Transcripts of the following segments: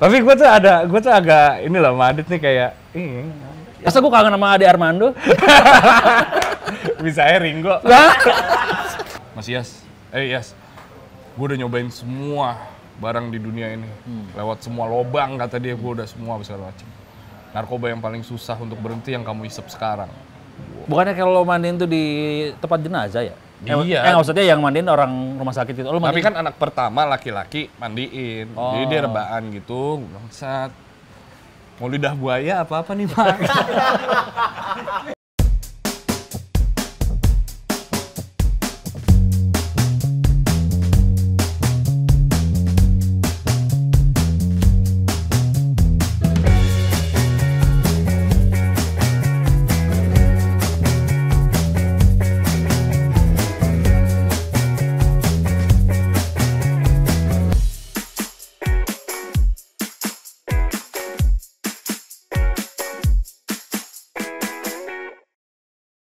Tapi gue tuh agak ini loh, Madit nih kayak Masa gue kangen sama Ade Armando? bisa aja Ringo. Mas Yas, Yas, gue udah nyobain semua barang di dunia ini. Lewat semua lobang kata dia, gue udah semua segala macam. Narkoba yang paling susah untuk berhenti yang kamu isep sekarang. Bukannya kalau lo mandiin tuh di tempat jenazah ya? Iya. Maksudnya yang mandiin orang rumah sakit itu. Tapi kan anak pertama laki-laki mandiin. Jadi dia rebaan gitu, bangsat. Mau lidah buaya apa-apa nih, Pak.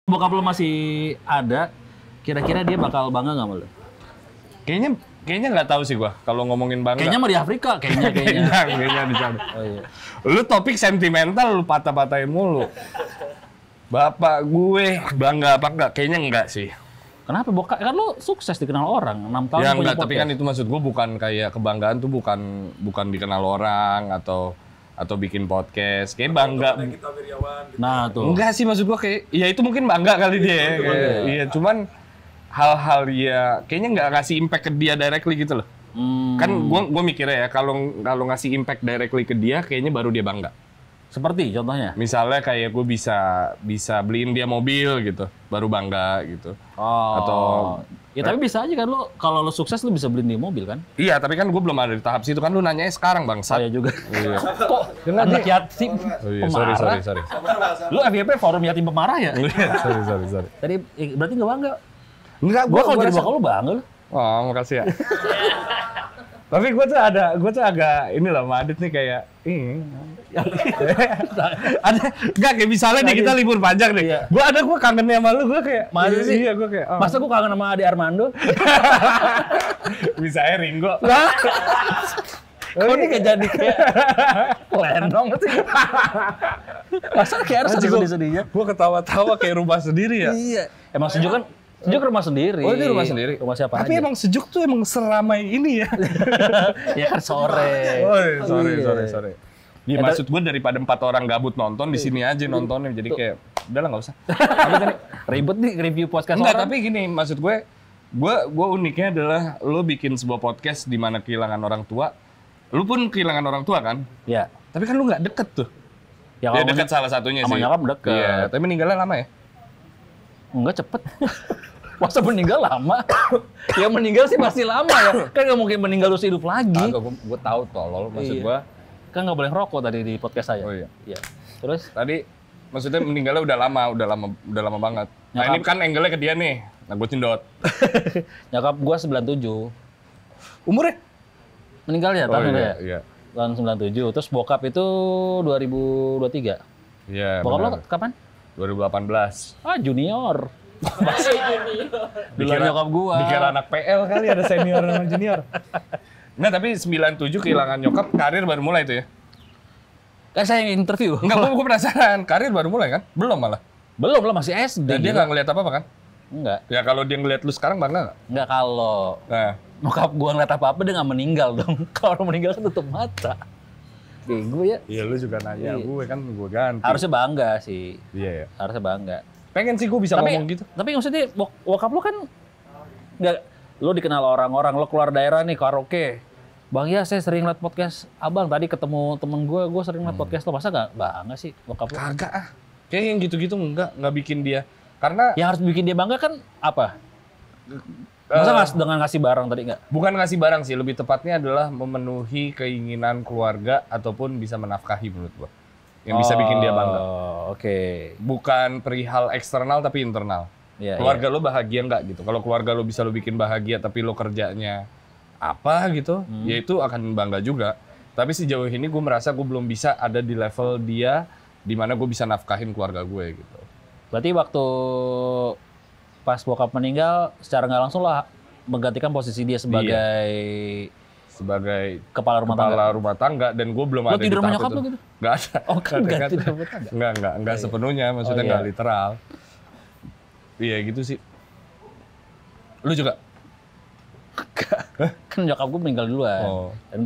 Bokap lo masih ada, kira-kira dia bakal bangga nggak sama lo? Kayaknya nggak tahu sih gua kalau ngomongin bangga. Kayaknya mah di Afrika, kayaknya. Kayaknya di sana. Oh iya. Lu topik sentimental lu patah-patahin mulu. Bapak gue bangga apa enggak? Kayaknya enggak sih. Kenapa bokap? Kan lo sukses dikenal orang, 6 tahun Ya punya enggak, tapi podcast. kan itu maksud gue bukan kayak kebanggaan tuh bukan dikenal orang atau bikin podcast. Kayak bangga. Nah tuh. Enggak sih maksud gue kayak ya itu mungkin bangga kali dia. Iya, cuman hal-hal ya kayaknya nggak ngasih impact ke dia directly gitu loh. Kan gue mikirnya ya kalau ngasih impact directly ke dia kayaknya baru dia bangga. Seperti contohnya? Misalnya kayak gue bisa beliin dia mobil gitu, baru bangga gitu. Oh. Atau ya tapi bisa aja kan lo, kalau lo sukses lo bisa beliin dia mobil kan? iya, tapi kan gue belum ada di tahap situ kan, lu nanyanya sekarang bang. Saya juga. Iya. Kok anak yatim Oh iya, pemarah? sorry. Lo FYP forum yatim pemarah ya? sorry. Tadi berarti nggak bangga? Enggak, Gua kalau jadi bokap lo bangga lo. Oh, makasih ya. Tapi gue tuh agak ini loh, Madit nih kayak enggak kayak misalnya nih kita libur panjang nih. Iya. Gue kangennya sama lu, gue kayak Masa sih? Iya, gue kayak Masa gue kangen sama Ade Armando? bisa aja Ringo. Kok ini kayak jadi kayak lenong sih? Masa kayak harus ada sedih-sedihnya? Gue ketawa-tawa kayak rumah sendiri ya. Iya. Emang sejuk kan? Sejuk rumah sendiri. Oh, ini rumah sendiri? Rumah siapa Tapi aja? emang sejuk tuh emang seramai ini ya. Ya kan sore. Oh, sorry. Iya, Ya, maksud gue daripada 4 orang gabut nonton, di sini aja nontonnya. Jadi kayak, udahlah nggak usah. Apa tadi? Ribet nih review podcast Enggak, orang. tapi gini, maksud gue uniknya adalah lo bikin sebuah podcast di mana kehilangan orang tua. Lu pun kehilangan orang tua kan? Ya. Tapi kan lu nggak deket tuh. Ya, Ya dekat salah satunya sama sih. nyokap deket. Iya, tapi meninggalnya lama ya? Enggak cepet. Masa meninggal lama? Ya meninggal sih pasti lama ya. Kan nggak mungkin meninggal terus hidup lagi. Agak gue tahu tolol maksud Iya. gue. Kan nggak boleh ngerokok tadi di podcast saya. Oh iya. Iya. Terus? Tadi maksudnya meninggalnya udah lama banget. Nah, Nyokap. ini kan angle-nya ke dia nih. Nah, gue cindot. Nyokap gua 97. Umurnya? Meninggal ya tahun itu ya? Iya. Tahun 97. Terus bokap itu 2023. Iya, Bokap lo benar. kapan? 2018. Ah, junior. Duluan nyokap gua. Dikira anak PL kali ada senior sama junior. Nah, tapi 97 kehilangan nyokap, karir baru mulai tuh ya? Kan saya yang interview. Enggak, gue penasaran. Karir baru mulai kan? Belum malah. Belum lah, masih SD. Dan dia gila. nggak ngeliat apa-apa kan? Enggak. Ya kalau dia ngeliat lu sekarang bangga nggak? Enggak kalau Nah, bokap gua ngeliat apa-apa dia nggak meninggal dong. Kalau orang meninggal kan tutup mata. Bego ya. iya lu juga nanya Iya. gue kan gue ganti. Harusnya bangga sih. Iya ya. Harusnya bangga. Pengen sih gue bisa ngomong gitu. Tapi maksudnya bokap lu kan nggak, lu dikenal orang-orang, lu keluar daerah nih karaoke. Bang ya saya sering liat podcast abang, tadi ketemu temen gue sering liat podcast lo, masa nggak bangga sih bokap lu? Kagak ah. Kayak yang gitu-gitu nggak bikin dia. Karena Yang harus bikin dia bangga kan apa? Masa dengan ngasih barang tadi nggak? bukan ngasih barang sih, lebih tepatnya adalah memenuhi keinginan keluarga ataupun bisa menafkahi menurut gua. Yang bisa bikin dia bangga. Oh, oke. Bukan perihal eksternal tapi internal. Iya, Keluarga lo bahagia nggak gitu. Kalau keluarga lo bisa lo bikin bahagia tapi lo kerjanya apa gitu, ya itu akan bangga juga. Tapi sejauh ini gue merasa gue belum bisa ada di level dia di mana gue bisa nafkahin keluarga gue gitu. Berarti waktu pas bokap meninggal secara nggak langsung lah menggantikan posisi dia sebagai sebagai Kepala rumah tangga dan gue belum Lo ada di tidur sama tahap nyokap itu. lo gitu? Nggak ada. Oh kan nggak tidur sama tetangga? Nggak sepenuhnya, maksudnya nggak literal. Iya gitu sih. Lu juga? Kan nyokap gue meninggal duluan. Oh. Dan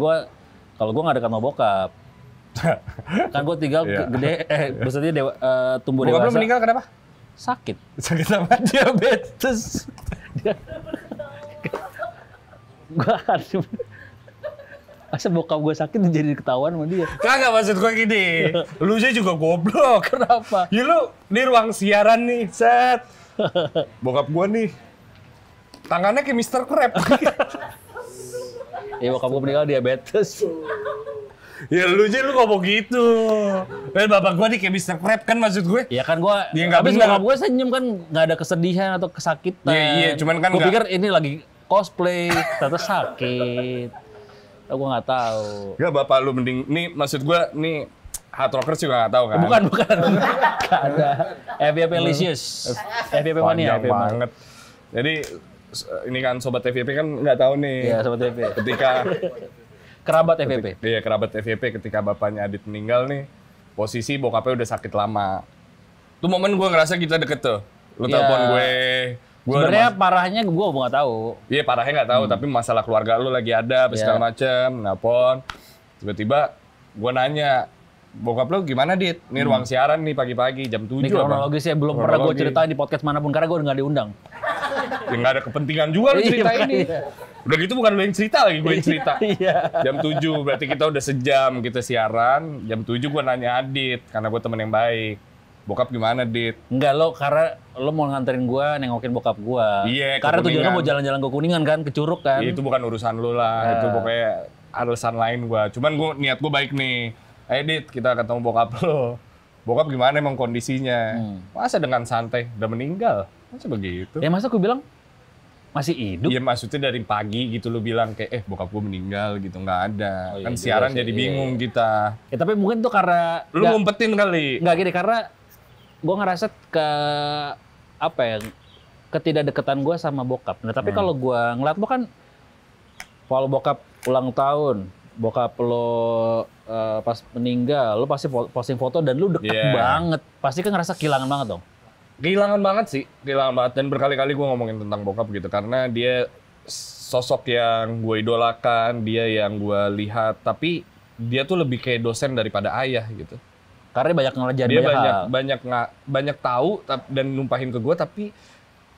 kalau gue nggak dekat sama bokap. Kan gue tinggal gede, maksudnya tumbuh Bokap dewasa. lu meninggal kenapa? Sakit. Sakit apa? Diabetes. Gue akan masa bokap gue sakit jadi ketahuan sama dia. Kagak, maksud gue gini. Lu sih juga goblok. Kenapa? Ya lu di ruang siaran nih, set. Bokap gue nih. Tangannya kayak Mr. Krab. Ya bokap gue meninggal diabetes. Ya lu sih lu ngomong gitu. Bapak gue nih kayak Mr. Krab kan maksud gue. Ya kan gue, Dia nggak habis bener. bokap gue senyum kan nggak ada kesedihan atau kesakitan. Iya, cuman kan gue nggak- pikir ini lagi cosplay, ternyata sakit. Gue nggak tahu. Gak, bapak lu mending. Nih maksud gue nih hard rockers juga nggak tahu kan. Bukan. Nggak ada. FYP Licious. FYP Mania. Panjang banget. Jadi ini kan sobat FYP kan nggak tahu nih. Iya, sobat FYP. Ketika Kerabat FYP. Iya, kerabat FYP ketika bapaknya Adit meninggal nih, posisi bokapnya udah sakit lama. Tuh momen gue ngerasa kita deket tuh. Lu Iya. telepon gue. Sebenarnya parahnya gue nggak tahu. Iya, parahnya nggak tahu, tapi masalah keluarga lu lagi ada, apa Iya. segala macem, nelpon. Tiba-tiba gue nanya, bokap lu gimana, Dit? Ini ruang siaran nih pagi-pagi, jam 7. Ini kronologisnya belum pernah gue ceritain di podcast manapun karena gue nggak diundang. Ya nggak ada kepentingan juga lu cerita Iya, ini. iya. Udah gitu bukan lu yang cerita lagi, gue yang cerita. Iya. Jam 7, berarti kita udah sejam kita siaran. Jam 7 gue nanya Adit, karena gue temen yang baik. Bokap gimana, Dit? Enggak lo, karena lo mau nganterin gue nengokin bokap gue. Iya, ke Karena tujuannya Kuningan. mau jalan-jalan ke Kuningan kan, ke Curug kan. Itu bukan urusan lu lah, itu pokoknya alasan lain gue. Cuman niat gue baik nih. Ayo, Dit, kita ketemu bokap lo. Bokap gimana emang kondisinya? Masa dengan santai, udah meninggal? Masa begitu? Ya masa gue bilang masih hidup? Iya, maksudnya dari pagi gitu lu bilang kayak, bokap gue meninggal gitu, nggak ada. Oh, iya Kan juga siaran sih, jadi iya, bingung iya. kita. Ya tapi mungkin tuh karena Lu ngumpetin kali. nggak gini, karena gue ngerasa apa ya, ketidakdekatan gue sama bokap. Nah tapi kalau gue ngeliat lo kan, kalau bokap ulang tahun, bokap lo pas meninggal, lo pasti posting foto dan lu deket Iya. banget. Pasti kan ngerasa kehilangan banget dong. Kehilangan banget sih, kehilangan banget. Dan berkali-kali gue ngomongin tentang bokap gitu. Karena dia sosok yang gue idolakan, dia yang gue lihat. Tapi dia tuh lebih kayak dosen daripada ayah gitu. Karena banyak ngelajarin Dia banyak hal. banyak tahu dan numpahin ke gue, tapi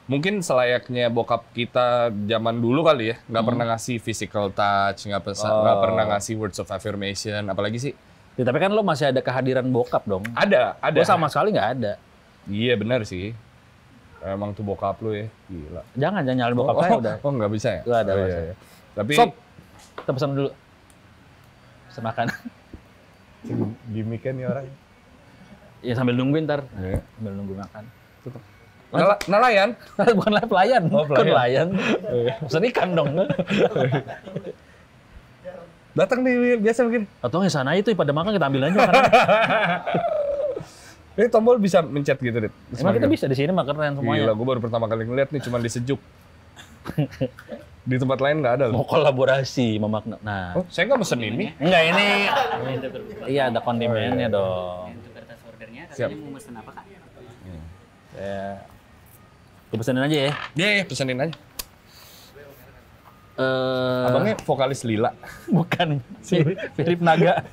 mungkin selayaknya bokap kita zaman dulu kali ya, nggak pernah ngasih physical touch, nggak pernah ngasih words of affirmation, apalagi sih? Ya, tapi kan lo masih ada kehadiran bokap dong. Ada. Gue sama sekali nggak ada. Iya benar sih. Emang tuh bokap lu ya, gila. Jangan nyalain bokap saya udah. Oh nggak bisa ya? Nggak ada, Oh, nggak iya, bisa. iya. Tapi Sob, kita pesan dulu. Pesan makan. gimmicknya nih orang. Ya sambil nungguin ntar. Iya. Sambil nunggu makan. Nelayan? Bukan pelayan. Oh, Bukan pelayan. pelayan. Pesan ikan dong. Datang nih biasa begini. Atau yang sana itu pada makan kita ambil aja makanan. Ini tombol bisa mencet gitu, Dit. Emang kita bisa di sini makan Gila, semuanya. gue baru pertama kali ngeliat nih, cuma di sejuk. Di tempat lain nggak ada loh. Mau kolaborasi, mau makna. Nah, Oh, saya nggak mesen ini. enggak ini. Iya ada kondimennya dong. Untuk kertas ordernya, Siap. katanya mau pesen apa, Kak? Ya. Gue pesenin aja ya. Iya, pesenin aja. Abangnya vokalis Lila. Bukan. Philip Naga.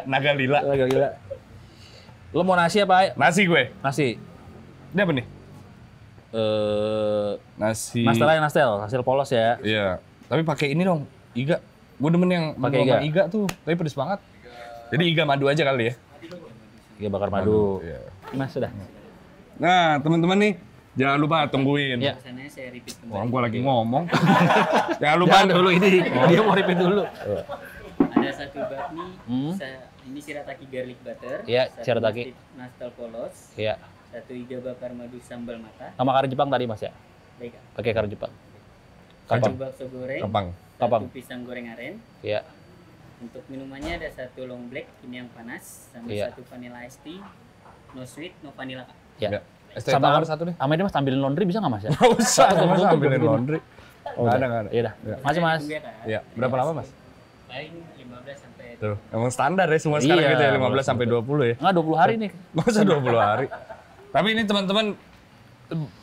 Naga Lila. Gila. Lo mau nasi apa? Nasi gue. Nasi. Ini apa nih? Nasi. Nastel polos ya. Iya. Tapi pakai ini dong, iga. Gue demen yang Pakai mengeluarkan iga. iga tuh, tapi pedes banget. Jadi iga madu aja kali ya. Iga bakar madu. Iya. Mas sudah. Nah, teman-teman nih, jangan lupa tungguin. Iya. Pesannya saya repeat kembali. Orang gue lagi ngomong. Jangan lupa Jangan dulu ini. Dia mau repeat dulu. Ada satu bakmi, ini shirataki garlic butter. Iya, satu shirataki. nastel polos, Iya. satu iga bakar madu sambal mata. Sama kari Jepang tadi Mas ya. Baik, Kak. Pakai kari Jepang. Satu Kapang. bakso goreng, Kapang. Kapang. satu pisang goreng aren. Iya. Untuk minumannya ada satu long black, ini yang panas, sama Iya. satu vanilla iced tea, no sweet, no vanilla, Kak. Iya. Ya. Es teh tawar satu deh. Sama ini Mas ambilin laundry bisa nggak Mas ya? Nggak usah, Tutup, Mas tutup, ambilin tutup. laundry. Oh, Nggak udah. ada. Iya dah. Masih Mas. Tunggu ya, Kak. Iya, berapa lama Mas? Paling 15 sampai Tuh, emang standar ya semua sekarang Iya, gitu ya, 15 sampai 20 ya. Enggak 20 hari nih. Masa 20 hari? Tapi ini teman-teman,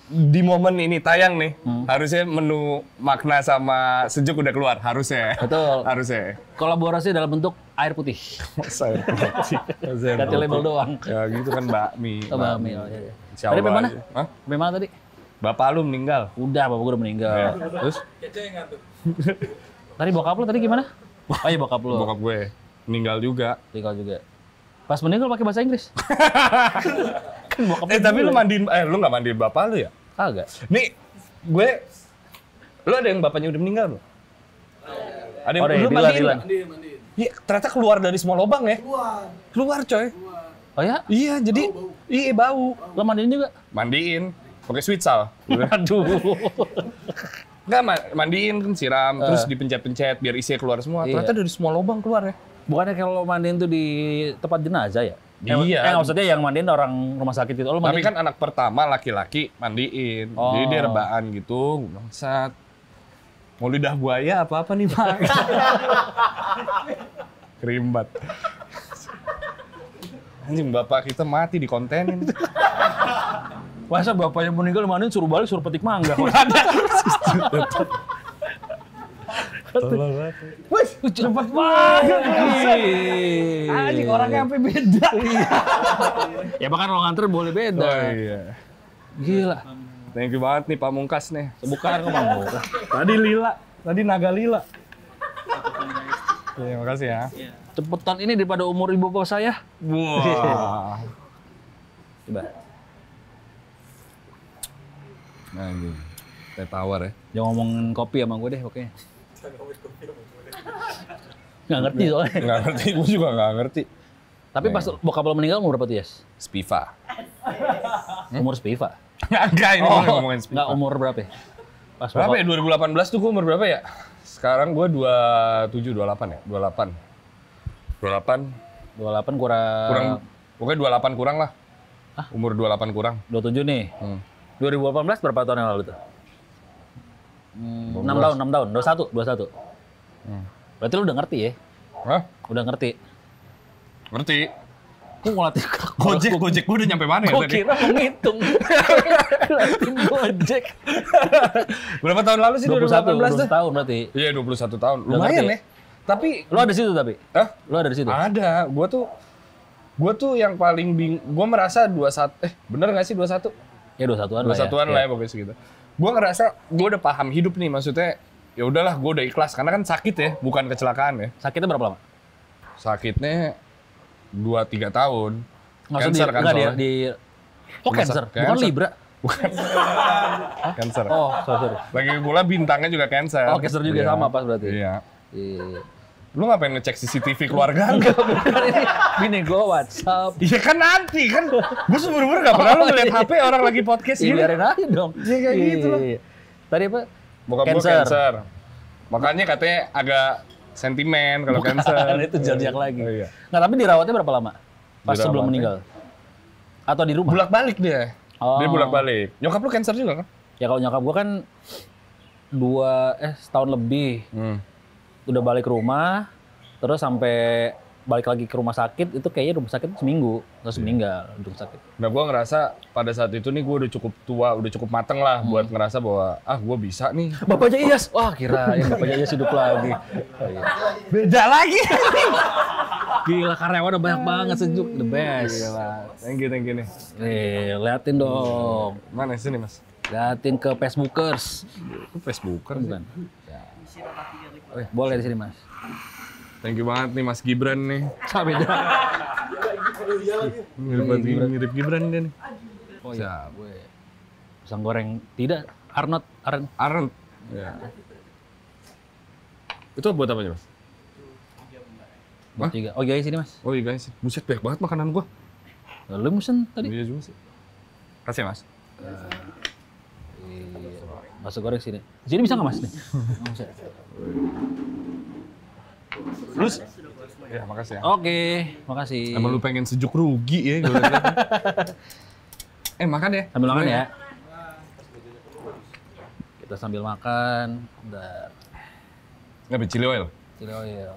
di momen ini tayang nih, harusnya menu makna sama sejuk udah keluar, harusnya. Betul. Harusnya. Kolaborasi dalam bentuk air putih. Masa air putih? Masa air Ganti putih? label doang. Ya gitu kan bakmi. Oh, bakmi. Oh, iya. Insya Tadi Allah mana? aja. Hah? Sampai mana tadi? Bapak lu meninggal. Udah, bapak gue udah meninggal. Ya. Terus Tadi bokap lu tadi gimana? Oh iya bokap lu. bokap gue meninggal juga. Meninggal juga. Pas meninggal pakai bahasa Inggris. Kan bokap Tapi lu mandiin, lu nggak mandiin bapak lu ya? kagak. Nih, lu ada yang bapaknya udah meninggal belum? Ada yang Oh, lu Dilan, mandiin Dilan. nggak? Iya, ternyata keluar dari semua lubang ya? Keluar coy. Oh ya? Iya, jadi iya bau. Lo mandiin juga? Mandiin, pakai sweet sal. Aduh. Enggak, mandiin kan siram, terus dipencet-pencet biar isinya keluar semua. Iya. Ternyata dari semua lubang keluar ya. Bukannya kalau mandiin tuh di tempat jenazah ya? Iya. Maksudnya yang mandiin orang rumah sakit itu. Lo Tapi mandiin? kan anak pertama laki-laki mandiin. Oh. Jadi dia rebaan gitu, bangsat. Mau lidah buaya apa-apa nih, Pak? Kerimbat. Anjing, bapak kita mati di kontenin. Masa bapaknya meninggal mandiin suruh balik suruh petik mangga. Wih, Cepet banget. anjing orangnya sampai beda. Ya bahkan lo nganter boleh beda. Oh iya. Gila. Thank you banget nih Pamungkas nih. Bukan kemana. Tadi Lila, tadi Naga Lila. Iya, makasih ya. Cepetan ini daripada umur ibu bapak saya. Wah. Coba. Anjing. Teh tawar ya. Jangan ngomongin kopi sama gue deh pokoknya. Nggak ngerti soalnya. Nggak ngerti, gue juga nggak ngerti. Tapi pas bokap lo meninggal umur berapa tuh, Yes? Spiva. Umur Spiva? Enggak, ini gue ngomongin Spiva. Nggak umur berapa ya? Pas Berapa bokap- ya? 2018 tuh gue umur berapa ya? Sekarang gue 27, 28 ya? 28. 28. 28 kurang... Kurang, pokoknya 28 kurang lah. Umur 28 kurang. 27 nih. Hmm. 2018 berapa tahun yang lalu tuh? 6 tahun, 6 tahun. 21. Berarti lu udah ngerti ya? Hah? Udah ngerti. Ngerti. Gue ngelatih Gojek gue udah nyampe mana ya Gue tadi? kira mau ngitung. Ngelatih Gojek. Berapa tahun lalu sih 2018 tuh? 21 tahun berarti. Iya 21 tahun. Udah Lumayan ngerti. ya. Tapi Lu ada di situ tapi? Hah? Lu ada di situ? Ada. Gue tuh yang paling gue merasa 21 bener nggak sih 21? Ya 21-an lah ya. 21-an lah ya pokoknya segitu. Gue ngerasa gue udah paham hidup nih, maksudnya ya udahlah gue udah ikhlas karena kan sakit ya, bukan kecelakaan ya. Sakitnya berapa lama? Sakitnya 2-3 tahun. Maksud Cancer kan enggak soalnya. di Oh cancer, bukan Cancer. Libra. Cancer. Oh, sorry. Lagi pula bintangnya juga cancer. Oh, cancer juga Iya. sama pas berarti. Iya. Iya. Lu ngapain ngecek CCTV keluarga? Enggak, bukan ini. Gini gue WhatsApp. Iya kan nanti kan. Gue seumur-umur gak pernah lu ngeliat HP orang lagi podcast Iya, gini. biarin aja dong. Iya, kayak gitu loh. Iya. Tadi apa? Bokap gue cancer. Makanya katanya agak sentimen kalau cancer. Itu zodiak lagi. Oh, iya. Nggak, tapi dirawatnya berapa lama? Pas sebelum Dirawatnya? meninggal? Atau di rumah? Bolak-balik dia. Oh. Dia bolak-balik. Nyokap lu cancer juga kan? Ya kalau nyokap gue kan setahun lebih. Udah balik ke rumah, terus sampai balik lagi ke rumah sakit, itu kayaknya rumah sakit seminggu, terus meninggal untuk sakit. Nah gue ngerasa pada saat itu nih gue udah cukup tua, udah cukup mateng lah buat ngerasa bahwa gue bisa nih. Bapaknya Iyas, wah kirain bapaknya Iyas hidup lagi. Oh, iya. Beda lagi. Gila karyawan udah banyak banget sejuk, the best. Gila. Thank you nih. Nih, liatin dong. Mana sini mas? Liatin ke Facebookers. Itu Facebooker sih. Bukan. Boleh di sini mas. Thank you banget nih Mas Gibran nih. Sama beda. Mirip Gibran dia nih. Oh iya, gue pisang goreng tidak Arnold Arnold. Ya. Itu buat apa mas? buat tiga. Oh iya sini mas. Oh iya guys, buset banyak banget makanan gua. Lu mesen tadi. Iya juga sih. Kasih mas. Bakso goreng sini. Sini bisa nggak mas? Nih. Bisa. Terus? Ya makasih ya. Oke, makasih. Emang lu pengen sejuk rugi ya gue liat. Makan ya. Sambil makan ya. Kita sambil makan. Bentar. Nggak chili oil. Chili oil.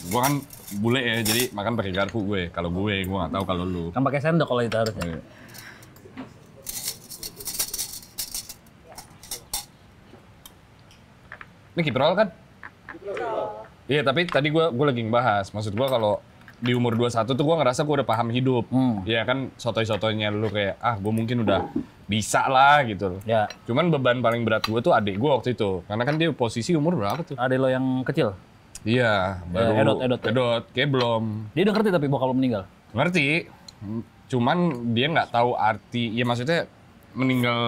Gue kan bule ya, jadi makan pakai garpu gue. Kalau gue nggak tahu kalau lu. Kan pakai sendok kalau itu harusnya. Iya. Ini keep roll kan? Iya, tapi tadi gue lagi ngebahas. Maksud gue kalau di umur 21 tuh gue ngerasa gue udah paham hidup. Iya kan, sotoy-sotoynya lu kayak, gue mungkin udah bisa lah gitu. Ya. Cuman beban paling berat gue tuh adik gue waktu itu. Karena kan dia posisi umur berapa tuh? Ada lo yang kecil. Iya, baru Edot. kayak belum. Dia udah ngerti tapi bokap lo meninggal. Ngerti. Cuman dia nggak tahu arti, ya maksudnya meninggal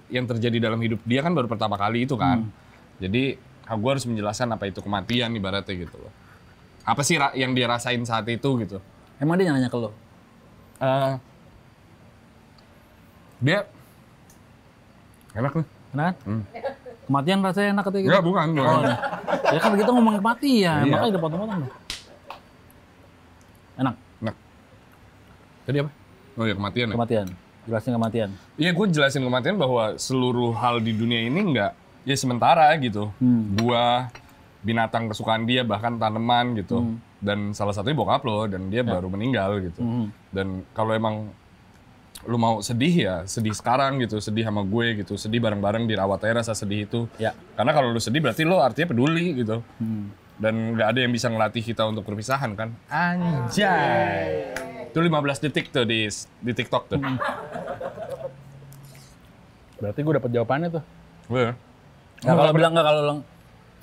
yang terjadi dalam hidup dia kan baru pertama kali itu kan. Jadi gue harus menjelaskan apa itu kematian ibaratnya gitu loh. Apa sih yang dia rasain saat itu gitu. Emang dia nanya ke lo? Dia enak nih. Enak? Kematian rasanya enak katanya gitu? Enggak, bukan. Ya kan kita ngomong kematian, Iya. makanya udah potong-potong. Enak? Enak. Tadi apa? Oh ya, kematian ya? Kematian. Jelasin kematian. Iya, gue jelasin kematian bahwa seluruh hal di dunia ini nggak, ya sementara gitu. Buah, binatang kesukaan dia, bahkan tanaman gitu. Dan salah satunya bokap lo, dan dia baru meninggal gitu. Dan kalau emang lu mau sedih ya, sedih sekarang gitu, sedih sama gue gitu, sedih bareng-bareng dirawat aja rasa sedih itu. Ya. Karena kalau lu sedih berarti lu artinya peduli gitu. Dan nggak ada yang bisa ngelatih kita untuk perpisahan kan. Anjay. Itu 15 detik tuh di TikTok tuh. Berarti gue dapet jawabannya tuh. Gue. Nah, kalau bilang nggak, kalau lo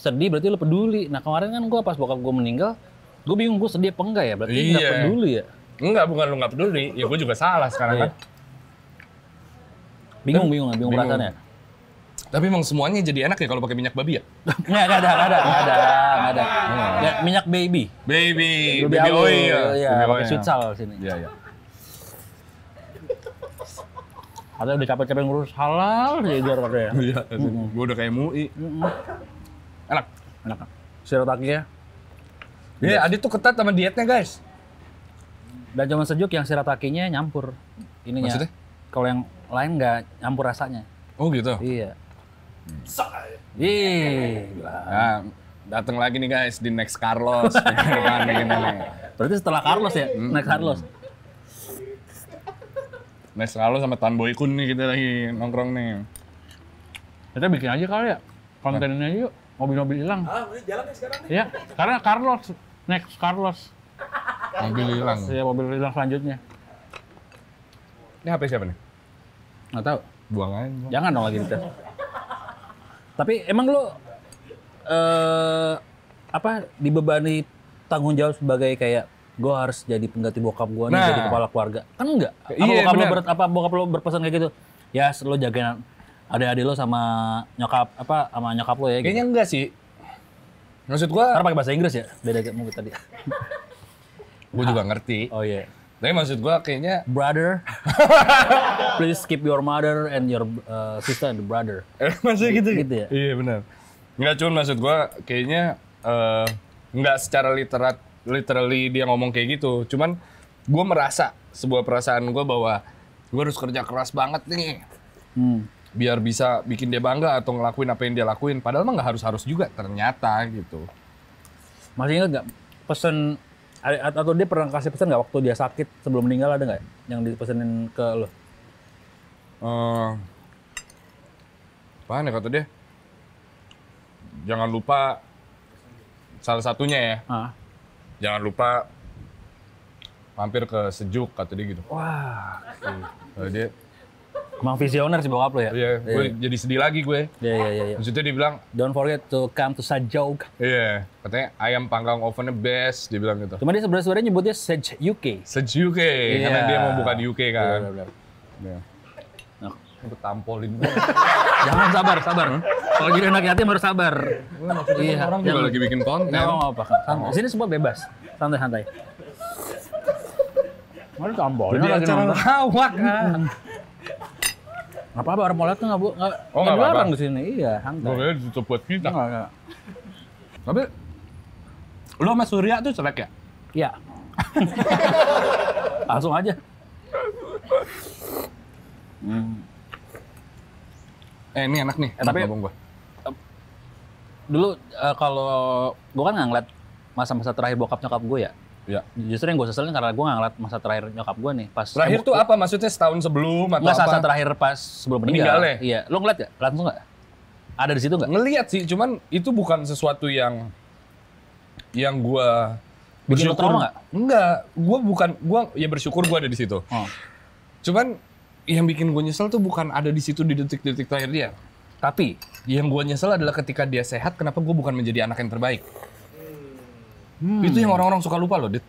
sedih berarti lo peduli. Nah kemarin kan gue pas bokap gue meninggal, gue bingung gue sedih apa enggak ya, berarti nggak Iya. peduli ya? Enggak, bukan lu nggak peduli. Ya gue juga salah sekarang kan. Bingung Bingung. perasaannya. Tapi emang semuanya jadi enak ya kalau pakai minyak babi ya? Nggak ada. Ya, minyak baby. Baby Awul, oil. Iya, Baby pakai oil. sweet salt sini. Iya, iya. Katanya udah capek-capek ngurus halal, ya biar katanya. Iya, gue udah kayak MUI. Enak. Enak. Shirataki-nya. Iya, Adit tuh ketat sama dietnya guys. Dan zaman sejuk yang shiratakinya nyampur ininya. Maksudnya? Kalau yang lain nggak nyampur rasanya. Oh gitu. Iya. Ih, Nah, datang lagi nih guys di Next Carlos. Depan gini nih. berarti setelah Carlos ya, naik Carlos. Next Carlos sama Tan Boy Kun nih kita lagi nongkrong nih. Kita bikin aja kali ya, kontennya aja yuk, mobil-mobil hilang. Ini jalan nih sekarang nih. Iya, karena Carlos, next Carlos. Mobil hilang. Iya, mobil hilang selanjutnya. Ini HP siapa nih? Nggak tahu. Buang aja. Jangan dong lagi dites. Tapi emang lu dibebani tanggung jawab sebagai kayak gue harus jadi pengganti bokap gue nih, Nah. jadi kepala keluarga. Kan enggak. Iya, Apa bener. bokap lu berpesan kayak gitu? Ya, lo jagain adik-adik lo sama nyokap lo ya gitu. Kayaknya enggak sih. Maksud gua, Karena pakai bahasa Inggris ya, beda kayak mungkin tadi. gua juga ngerti. Oh iya. Tapi maksud gua kayaknya Brother, please keep your mother and your sister and the brother. maksudnya gitu. Gitu ya? Iya benar. Enggak, cuma maksud gua kayaknya enggak secara literally dia ngomong kayak gitu. Cuman gua merasa sebuah perasaan gua bahwa gua harus kerja keras banget nih. Biar bisa bikin dia bangga atau ngelakuin apa yang dia lakuin. Padahal mah nggak harus juga ternyata gitu. Masih ingat nggak pesan atau dia pernah kasih pesan nggak waktu dia sakit sebelum meninggal, ada nggak yang dipesenin ke lo? Apaan ya kata dia? Jangan lupa salah satunya ya. Jangan lupa mampir ke Sejuk kata dia gitu. Wah, Dia, emang visioner sih bokap lo ya? iya, gue jadi sedih lagi gue. Iya. Maksudnya dia bilang, Don't forget to come to Sajok. iya, katanya ayam panggang ovennya best, dia bilang gitu. Cuma dia sebenarnya nyebutnya Sej UK. Sejuk karena dia mau buka di UK kan. Benar. Iya. Nah, Gue tampolin. jangan sabar. Kalau jadi anak yatim harus sabar. Iya. Orang juga lagi bikin konten. Nggak apa-apa. Santai. Sini semua bebas. Santai. Mana tampolin? Jadi Lagi acara nonton. lawak kan. Nggak apa-apa, orang mau lihat tuh nggak Oh, nggak dilarang apa-apa. di sini. Iya, santai. Gue kira ditutup buat kita. Nggak. Tapi, lu sama Surya tuh selek ya? Iya. Langsung aja. Ini enak nih, enak Tapi- ngomong gue. Dulu kalau gua kan nggak ngeliat masa-masa terakhir bokap nyokap gue ya. Ya. Justru yang gue seselin karena gue nggak ngeliat masa terakhir nyokap gue nih. Pas Terakhir tuh apa? Maksudnya setahun sebelum atau nggak apa? saat terakhir pas sebelum meninggal. Meninggalnya? Iya, lo ngeliat ya? Langsung nggak? Ada di situ nggak? Ngeliat sih, cuman itu bukan sesuatu yang gue Bikin lo trauma nggak? Enggak, gue ya bersyukur gue ada di situ. Oh. Cuman yang bikin gue nyesel tuh bukan ada di situ di detik-detik terakhir dia. Tapi Yang gue nyesel adalah ketika dia sehat, kenapa gue bukan menjadi anak yang terbaik. Itu yang orang-orang suka lupa loh, Dit.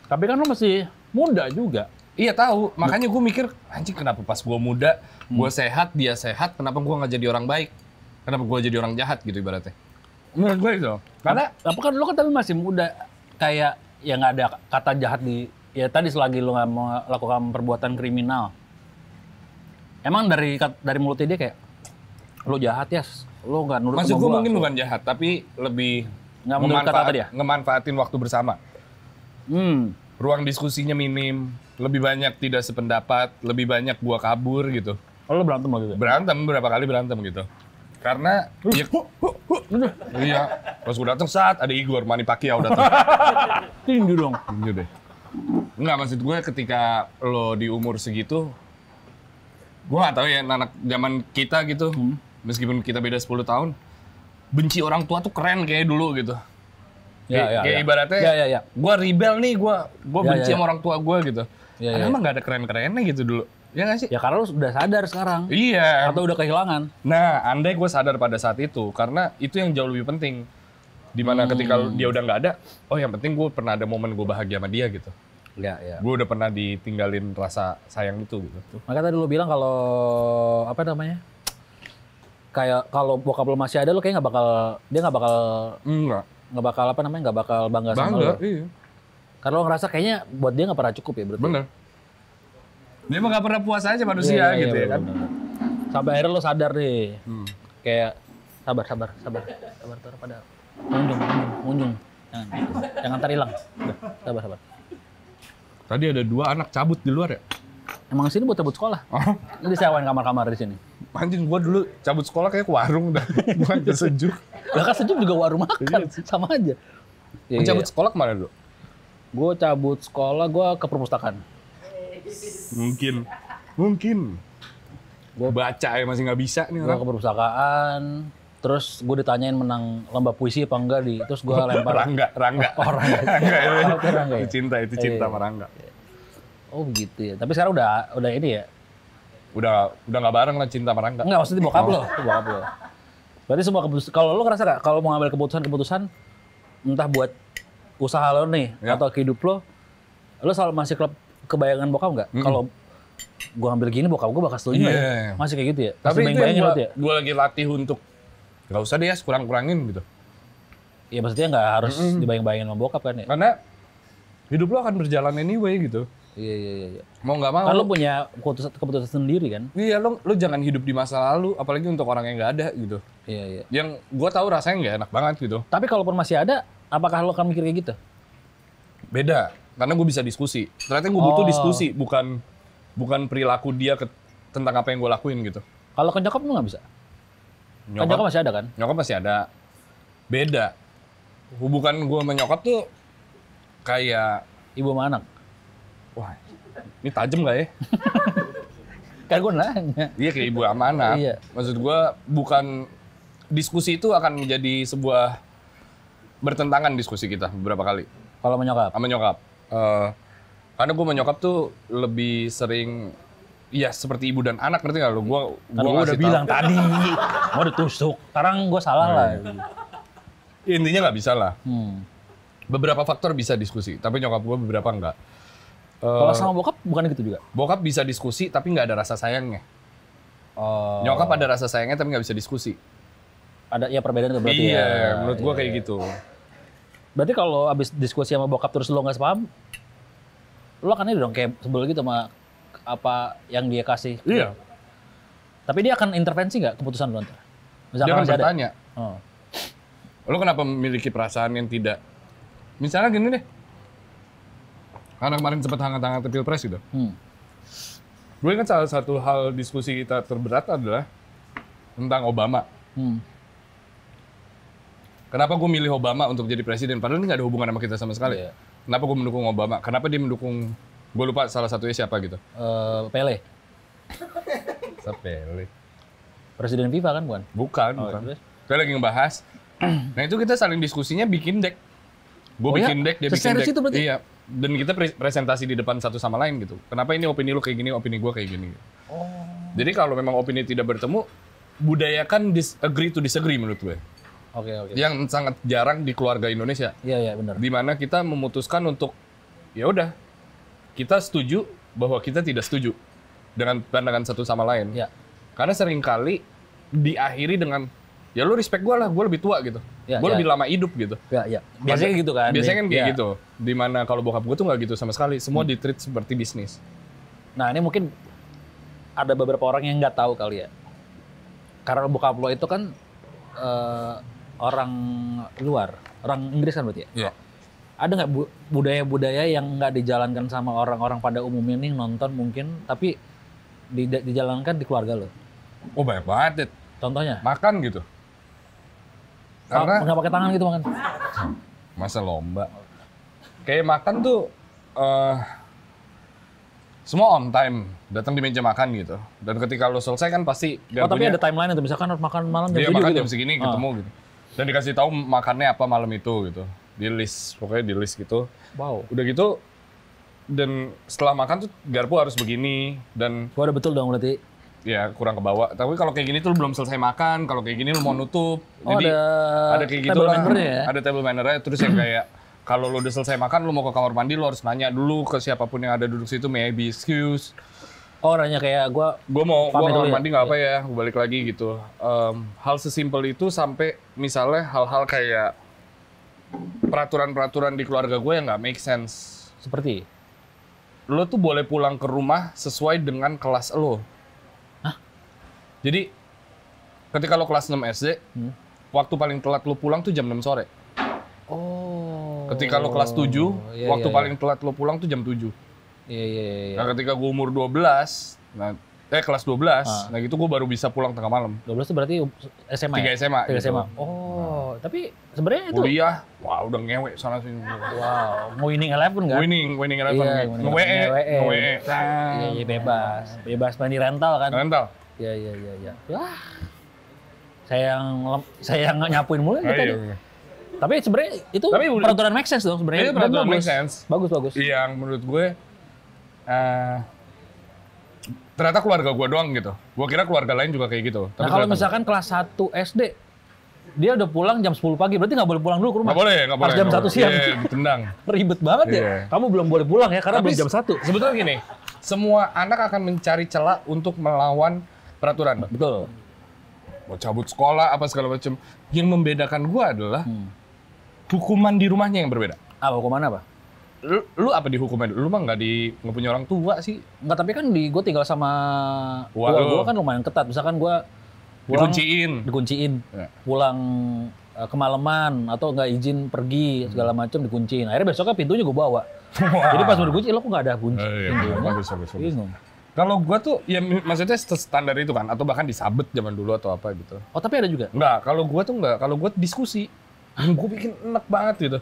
tapi kan lo masih muda juga. Iya tahu, makanya gue mikir, anjing kenapa pas gue muda, gue sehat, dia sehat, kenapa gue nggak jadi orang baik? Kenapa gue jadi orang jahat gitu ibaratnya? Menurut gue itu. Karena Apa kan lo kan tapi masih muda, kayak ya nggak ada kata jahat di ya tadi selagi lo nggak melakukan perbuatan kriminal. Emang dari mulutnya dia kayak lo jahat ya, lo nggak nurut maksud sama gue gua. mungkin bukan jahat, tapi lebih Nggak menurut kata dia? ngemanfaatin waktu bersama. Ruang diskusinya minim, lebih banyak tidak sependapat, lebih banyak gua kabur gitu. Oh, lo berantem lo gitu. Berantem, berapa kali berantem gitu. Karena iya, pas gue datang saat ada Igor Manny Pacquiao datang. Tinju dong. Tinju deh. Enggak, maksud gue ketika lo di umur segitu, gue nggak tahu ya anak zaman kita gitu, meskipun kita beda 10 tahun, benci orang tua tuh keren kayak dulu gitu. Kayak ibaratnya, Ya. gue rebel nih, gue benci Ya. sama orang tua gue gitu. Ya. Emang nggak ada keren-kerennya gitu dulu, ya nggak sih? Ya karena lo udah sadar sekarang. Iya. Atau udah kehilangan. Nah, andai gue sadar pada saat itu, karena itu yang jauh lebih penting. Dimana ketika dia udah nggak ada, oh yang penting gue pernah ada momen gue bahagia sama dia gitu. Ya. Gue udah pernah ditinggalin rasa sayang itu gitu. Makanya tadi lo bilang kalau apa namanya? Kayak kalau bokap lo masih ada lo kayak nggak bakal apa namanya nggak bakal bangga sama lo. Iya. Karena lo ngerasa kayaknya buat dia nggak pernah cukup ya berarti. Bener. Dia mah nggak pernah puas aja manusia Iya, gitu ya kan. bener. Sampai akhirnya lo sadar nih. Kayak sabar Tor, pada munjung. Jangan ntar hilang. Udah, sabar. Tadi ada 2 anak cabut di luar ya. Emang sini buat cabut sekolah. Ini disewain kamar-kamar di sini. Anjing, gue dulu cabut sekolah kayak ke warung dah. Bukan ke sejuk. Lah kan sejuk juga warung makan, sama aja. Lu cabut sekolah kemana dulu? Gue cabut sekolah, gue ke perpustakaan. Mungkin. Gue baca ya masih nggak bisa nih Gue orang. ke perpustakaan, terus gue ditanyain menang lomba puisi apa enggak terus gue lempar. Rangga. Oh, Rangga. Rangga ya. Oh, itu Rangga ya? Itu cinta sama Rangga. Oh begitu ya. Tapi sekarang udah ini ya. Udah nggak bareng lah cinta sama Rangga. Enggak, maksudnya bokap lo. Itu bokap lo. Berarti semua keputusan, kalau lo ngerasa gak, kalau mau ngambil keputusan, entah buat usaha lo nih, Ya. atau hidup lo selalu masih kebayangan bokap nggak? Kalau gue ambil gini, bokap gue bakal setuju nggak ya? Iya. Masih kayak gitu ya? Tapi Masih itu yang lo tuh ya? gue lagi latih untuk nggak usah deh ya, kurang-kurangin gitu. Ya maksudnya nggak harus dibayang-bayangin sama bokap kan ya? Karena hidup lo akan berjalan anyway gitu. Iya. Mau nggak mau. Kan lo punya keputusan sendiri kan? Iya, lo jangan hidup di masa lalu, apalagi untuk orang yang nggak ada gitu. Iya. Yang gue tahu rasanya nggak enak banget gitu. Tapi kalaupun masih ada, apakah lo akan mikir kayak gitu? Beda, karena gue bisa diskusi. Ternyata gue butuh diskusi, bukan perilaku dia tentang apa yang gue lakuin gitu. Kalau ke nyokap lo nggak bisa? Kan nyokap masih ada kan? Nyokap masih ada. Beda. Hubungan gue sama nyokap tuh kayak, Ibu sama anak? wah ini tajam gak ya? Kan gue nanya. Iya kayak ibu sama anak. Iya. Maksud gue bukan, diskusi itu akan menjadi sebuah bertentangan diskusi kita beberapa kali. Kalau menyokap? Sama nyokap. Karena gue sama nyokap tuh lebih sering, ya seperti ibu dan anak, ngerti gak lo? Gue Udah bilang tadi, mau ditusuk. Sekarang gue salah lah. intinya nggak bisa lah. Beberapa Beberapa faktor bisa diskusi, tapi nyokap gue beberapa enggak. Kalau sama bokap bukan gitu juga? Bokap bisa diskusi tapi nggak ada rasa sayangnya. Oh. Nyokap ada rasa sayangnya tapi nggak bisa diskusi. Ada ya perbedaan itu berarti ya. Iya, menurut gue kayak gitu. Berarti kalau abis diskusi sama bokap terus lo nggak sepaham, lo akan ini dong kayak sebel gitu sama apa yang dia kasih. Iya. Tapi dia akan intervensi nggak keputusan lo ntar? Dia akan masih ada. bertanya, Oh. lo kenapa memiliki perasaan yang tidak? Misalnya gini deh, karena kemarin sempat hangat-hangat pilpres gitu. Gue kan salah satu hal diskusi kita terberat adalah tentang Obama. Kenapa gue milih Obama untuk jadi presiden? Padahal ini nggak ada hubungan sama kita sama sekali. Iya. Kenapa gue mendukung Obama? Kenapa dia mendukung, gue lupa salah satunya siapa gitu. Pele. Pele. Presiden FIFA kan bukan? Bukan. Terus? Kita lagi ngebahas. Nah itu kita saling diskusinya bikin deck. Gue bikin deck, dia bikin Seserius deck. itu berarti? Iya. Dan kita presentasi di depan satu sama lain gitu. Kenapa ini opini lu kayak gini, opini gue kayak gini. Jadi kalau memang opini tidak bertemu, budayakan agree to disagree menurut gue. Oke. Yang sangat jarang di keluarga Indonesia. Iya benar. Di mana kita memutuskan untuk ya udah kita setuju bahwa kita tidak setuju dengan pandangan satu sama lain. Iya. Karena seringkali diakhiri dengan ya lu respect gue lah, gue lebih tua gitu. Ya, Gue ya. lebih lama hidup gitu. Iya. Biasanya gitu kan. Biasanya kan kayak Iya. gitu. Dimana kalau bokap gue tuh nggak gitu sama sekali. Semua di-treat seperti bisnis. Nah ini mungkin ada beberapa orang yang nggak tahu kali ya. Karena bokap lo itu kan orang luar, orang Inggris kan berarti ya? Iya. Ada nggak budaya-budaya yang nggak dijalankan sama orang-orang pada umumnya nih nonton mungkin, tapi dijalankan di keluarga lo? Oh banyak banget, Dit. Contohnya? Makan gitu. Karena Nggak pakai tangan gitu makan? masa lomba. Kayak makan tuh semua on time, datang di meja makan gitu. Dan ketika lo selesai kan pasti Oh tapi ada timeline itu, misalkan harus makan malam jam dia 7 makan gitu? jam segini ketemu gitu. Dan dikasih tahu makannya apa malam itu gitu. Di list, pokoknya di list gitu. Wow. Udah gitu, dan setelah makan tuh garpu harus begini dan Gua udah betul dong berarti. ya kurang kebawa. Tapi kalau kayak gini tuh lu belum selesai makan, kalau kayak gini lu mau nutup. Oh, Jadi ada kayak gitu table lah. manner-nya ya? Ada table manner-nya, terus yang kayak kalau lu udah selesai makan, lu mau ke kamar mandi, lu harus nanya dulu ke siapapun yang ada duduk situ, may I be excused. Oh nanya kayak gua Gue mau pamit dulu kamar ya? mandi nggak apa ya, gue balik lagi gitu. Hal sesimpel itu sampai misalnya hal-hal kayak peraturan-peraturan di keluarga gue yang nggak make sense. seperti. Lo tuh boleh pulang ke rumah sesuai dengan kelas lo. Hah? Jadi ketika lo kelas 6 SD, waktu paling telat lo pulang tuh jam 6 sore. Oh. Ketika lo kelas 7, Iya, waktu iya, paling telat lo pulang tuh jam 7. Iya. Nah ketika gue umur 12, kelas 12, nah gitu gue baru bisa pulang tengah malam. 12 itu berarti SMA 3 ya? SMA. 3 gitu. SMA. Oh, tapi sebenarnya itu Kuliah, wah udah ngewe sana sini. wow, mau winning 11 kan? Winning 11, Iya, nge-WE. Iya, bebas main di rental kan? Rental. Iya. Wah. Saya yang nyapuin mulu gitu. Iya. Tapi sebenarnya itu Tapi udah- peraturan make sense dong sebenarnya. Itu peraturan Bagus. make sense. Bagus. Yang menurut gue, ternyata keluarga gue doang gitu. Gue kira keluarga lain juga kayak gitu. Nah kalau misalkan kelas 1 SD, dia udah pulang jam 10 pagi, berarti nggak boleh pulang dulu ke rumah? nggak boleh. Pas jam 1 siang. Iya, ditendang. Ribet banget ya. Iya. Kamu belum boleh pulang ya, karena Tapi belum jam 1. Sebetulnya gini, semua anak akan mencari celah untuk melawan peraturan. Betul. Mau cabut sekolah, apa segala macam. Yang membedakan gue adalah hukuman di rumahnya yang berbeda. Apa, kemana apa? Lu apa dihukumnya? Lu mah nggak punya orang tua sih. Enggak, tapi kan gue tinggal sama Wah, gue lu. kan lumayan ketat. Misalkan gue pulang, dikunciin. Ya. Pulang kemalaman atau nggak izin pergi segala macam dikunciin. Akhirnya besoknya pintunya gue bawa. Jadi pas mau dikunci, lo kok nggak ada kunci? Iya, Pintunya. bagus. Bingung. Kalau gua tuh, ya maksudnya standar itu kan, atau bahkan disabet zaman dulu atau apa gitu. Oh tapi ada juga? Enggak, kalau gua tuh enggak. Kalau gua diskusi, gua bikin enak banget gitu.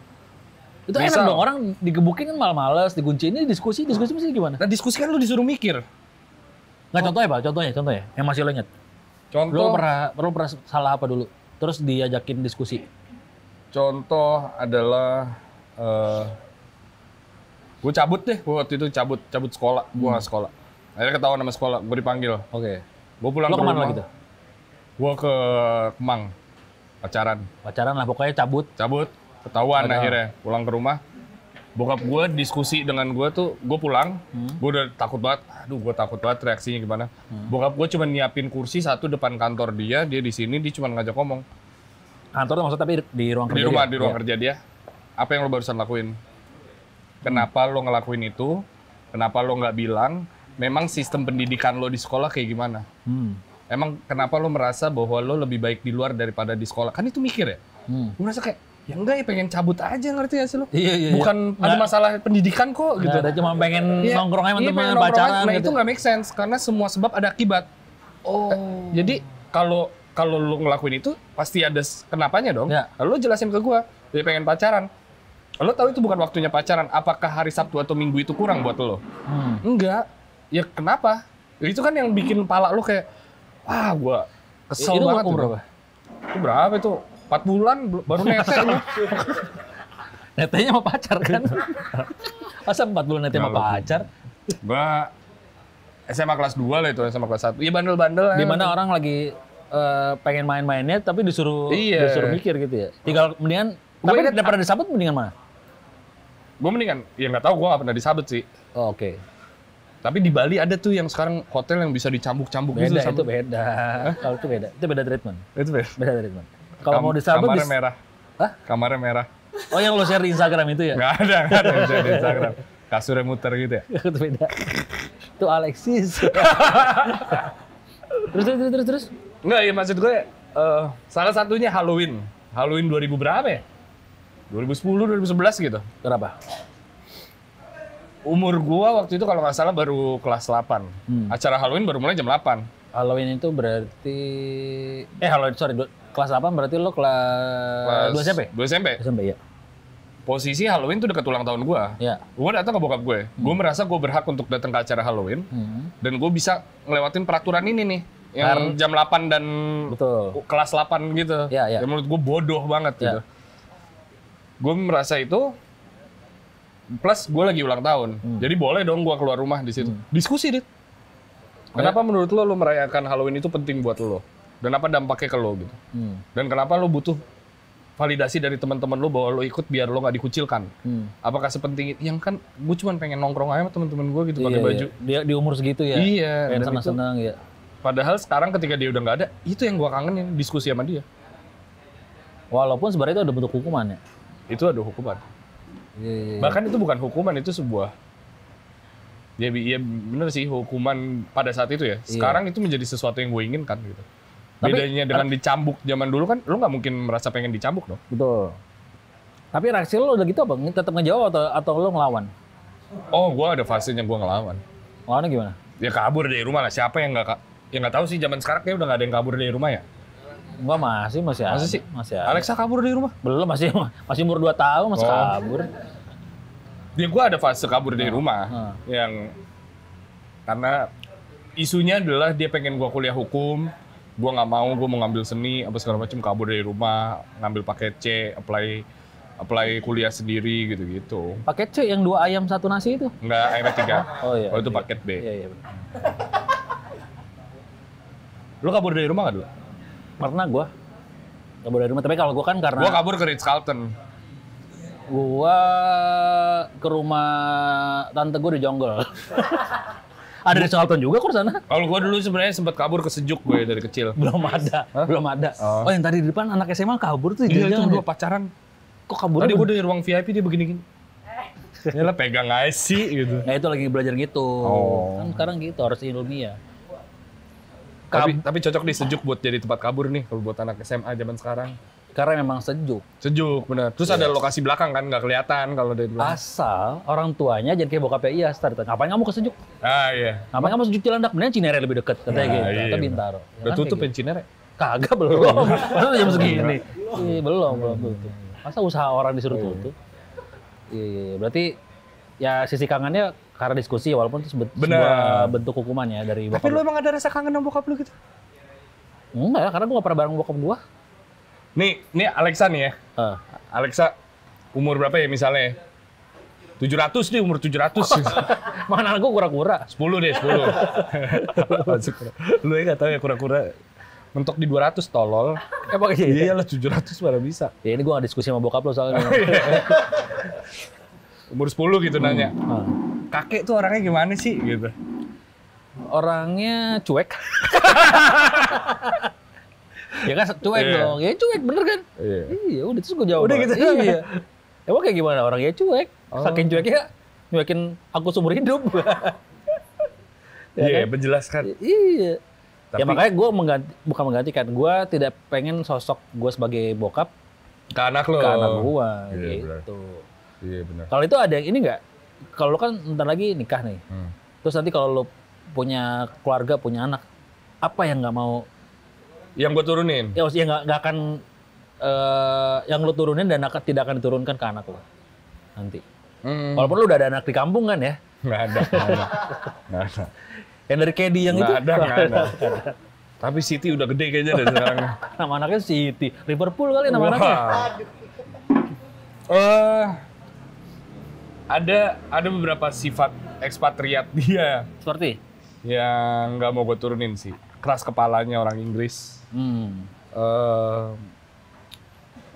Itu enak dong, orang digebukin kan malah males, dikunciin. Ini diskusi mesti gimana? Nah diskusi kan lu disuruh mikir. Nggak, contohnya Pak, contohnya, yang masih lo inget. Contoh, Lo pernah salah apa dulu? Terus diajakin diskusi. contoh adalah, gua cabut deh, gua waktu itu cabut sekolah, gua nggak sekolah. Akhirnya ketahuan sama sekolah, gua dipanggil. Oke. Gua pulang Lo ke kemana rumah. lagi tuh? Gua ke Kemang, pacaran. Pacaran lah, pokoknya cabut. Ketahuan Padahal. akhirnya pulang ke rumah. Bokap gue diskusi dengan gue tuh, gue pulang, gue udah takut banget. Aduh, gue takut banget reaksinya gimana. Bokap gue cuma nyiapin kursi satu depan kantor dia di sini, dia cuma ngajak ngomong. Kantor tuh maksudnya tapi di ruang kerja Di rumah, dia? di ruang Iya. kerja dia. Apa yang lo barusan lakuin? Kenapa lo ngelakuin itu? Kenapa lo nggak bilang? Memang sistem pendidikan lo di sekolah kayak gimana? Emang kenapa lo merasa bahwa lo lebih baik di luar daripada di sekolah? Kan itu mikir ya? Gue merasa kayak, ya enggak ya pengen cabut aja, ngerti gak sih lo? Iya. Bukan ada masalah pendidikan kok gitu. Nggak ada, cuma pengen Iya, nongkrong aja sama iya, teman, pengen nongkrong pacaran aja. Nah gitu. itu nggak make sense karena semua sebab ada akibat. Oh. Jadi kalau kalau lu ngelakuin itu pasti ada kenapanya dong. Ya. Lalu lu jelasin ke gua, dia pengen pacaran. Lo tahu itu bukan waktunya pacaran. Apakah hari Sabtu atau Minggu itu kurang buat lo? Enggak. Ya kenapa? Itu kan yang bikin pala lo kayak, wah gua kesel itu banget. umur berapa? Itu berapa itu? 4 bulan baru nete lu. Netenya sama pacar kan? Masa 4 bulan netenya sama pacar? Gua SMA kelas 2 lah itu, SMA kelas 1. Iya bandel-bandel. Di mana orang lagi pengen main-mainnya tapi disuruh mikir gitu ya. Tinggal mendingan tapi daripada disabet mendingan mana? Gue mendingan, ya nggak tahu, gue nggak pernah disabet sih. Oh, oke. Tapi di Bali ada tuh yang sekarang hotel yang bisa dicambuk-cambuk gitu. Beda, itu beda. Kalau itu beda. Itu beda treatment. Itu beda. Beda treatment. Kalau mau disabet kamarnya merah. Hah? Kamarnya merah. Oh, yang lo share di Instagram itu ya? Nggak ada yang share di Instagram. Kasurnya muter gitu ya. Itu beda. Itu Alexis. Terus. Nggak, ya maksud gue salah satunya Halloween. Halloween 2000 berapa ya? 2010, 2011 gitu. Kenapa? Umur gua waktu itu kalau nggak salah baru kelas 8. Acara Halloween baru mulai jam 8. Halloween itu berarti Halloween kelas 8 berarti lo kelas 2 SMP? 2 SMP. SMP ya. Posisi Halloween tuh deket ulang tahun gua. Ya. Gua datang ke bokap gue. Gua merasa gua berhak untuk datang ke acara Halloween. Dan gua bisa ngelewatin peraturan ini nih. Yang jam 8 dan Betul. kelas 8 gitu. Ya. Yang menurut gua bodoh banget gitu. Gue merasa itu, plus gue lagi ulang tahun, jadi boleh dong gue keluar rumah di situ. Diskusi, Dit. Kenapa menurut lo merayakan Halloween itu penting buat lo? Dan apa dampaknya ke lo gitu? Dan kenapa lo butuh validasi dari teman-teman lo bahwa lo ikut biar lo nggak dikucilkan? Apakah sepenting itu? Yang kan gue cuma pengen nongkrong aja sama teman-teman gue gitu pakai baju. Dia di umur segitu ya. Iya. Pengen senang-senang ya. Padahal sekarang ketika dia udah nggak ada, itu yang gue kangenin, diskusi sama dia. Walaupun sebenarnya itu ada bentuk hukuman ya. Itu ada hukuman. Iya. Bahkan itu bukan hukuman, itu sebuah ya bener sih hukuman pada saat itu ya. Sekarang itu menjadi sesuatu yang gue inginkan gitu. Tapi, bedanya dengan dicambuk zaman dulu kan, lo nggak mungkin merasa pengen dicambuk dong. Betul. Tapi reaksi lo udah gitu apa? Tetap ngejawab atau lo ngelawan? Oh, gue ada fasenya gue ngelawan. Ngelawannya gimana? Ya kabur dari rumah lah. Siapa yang nggak tahu sih zaman sekarang kayak udah nggak ada yang kabur dari rumah ya. Enggak, masih ada. Masa sih? Masih ada. Alexa kabur dari rumah? Belum, masih umur 2 tahun masih kabur. Ya gue ada fase kabur dari rumah yang karena isunya adalah dia pengen gue kuliah hukum, gue nggak mau, gue mau ngambil seni apa segala macam, kabur dari rumah, ngambil paket C, apply kuliah sendiri gitu-gitu. Paket C yang 2 ayam 1 nasi itu? Enggak, akhirnya 3. Oh iya. Oh itu paket B. Iya benar. Lu kabur dari rumah nggak dulu? Pernah gue kabur dari rumah, tapi kalau gue kan karena Gue kabur ke Ritz-Carlton. Gue ke rumah tante gue di Jonggol. Ada di Ritz-Carlton juga kok sana. Kalau gue dulu sebenarnya sempat kabur ke Sejuk gue dari kecil. Belum ada. Oh, yang tadi di depan anak SMA kabur tuh. Iya, itu jangan gue pacaran. Kok kabur? Tadi gue dari ruang VIP dia begini-gini. Yalah pegang aja sih gitu. Nah itu lagi belajar gitu. Kan sekarang gitu harus ilmiah. Tapi cocok di Sejuk buat jadi tempat kabur nih kalau buat anak SMA zaman sekarang. Karena memang sejuk. Sejuk, benar. Terus ada lokasi belakang kan, nggak kelihatan kalau dari belakang. Asal orang tuanya jadi kayak bokapnya Iyas. Ngapain kamu ke Sejuk? Ah iya. Ngapain kamu Sejuk Cilandak? Mendingan Cinere lebih deket, katanya gitu. Iya, Atau Bintaro. Ya udah kan tutup kayak ya Cinere? Kagak, belum. Masa jam segini? Iya, belum tutup. Masa usaha orang disuruh tutup? Iya, berarti ya sisi kangennya karena diskusi walaupun itu sebuah bentuk hukuman ya dari bokap. Tapi lu emang ada rasa kangen sama bokap lu gitu? Enggak, karena gue gak pernah bareng bokap gue. Nih Alexa nih ya. Alexa umur berapa ya misalnya? 700 nih, umur 700. Mana gue kura-kura. 10 deh, 10. Lu ya gak tahu ya kura-kura. Mentok di 200 tolol. Emang iya? Iya lah 700 mana bisa. Ya ini gue gak diskusi sama bokap lo soalnya. Umur 10 gitu nanya. Kakek tuh orangnya gimana sih gitu? Orangnya cuek. Ya kan cuek dong. Ya cuek bener kan? Iya udah terus gue jawab. Udah gitu. Iya. Emang kayak gimana orangnya cuek? Saking cueknya nyuekin aku seumur hidup. Iya, menjelaskan. Iya. Tapi, ya makanya gue bukan menggantikan. Gue tidak pengen sosok gue sebagai bokap ke anak lo. Ke anak gue iya, gitu. Iya benar. Kalau itu ada yang ini nggak? Kalau lo kan ntar lagi nikah nih. Terus nanti kalau lo punya keluarga, punya anak, apa yang nggak mau Yang gue turunin. Ya maksudnya nggak akan yang lu turunin dan tidak akan diturunkan ke anak lu nanti. Walaupun lu udah ada anak di kampung kan ya? Nggak ada. Yang dari Kedi yang itu? Nggak ada. Tapi Siti udah gede kayaknya dari sekarang. Nama anaknya Siti. Liverpool kali nama anaknya. Ada beberapa sifat ekspatriat dia Seperti? yang nggak mau gue turunin sih. Keras kepalanya orang Inggris.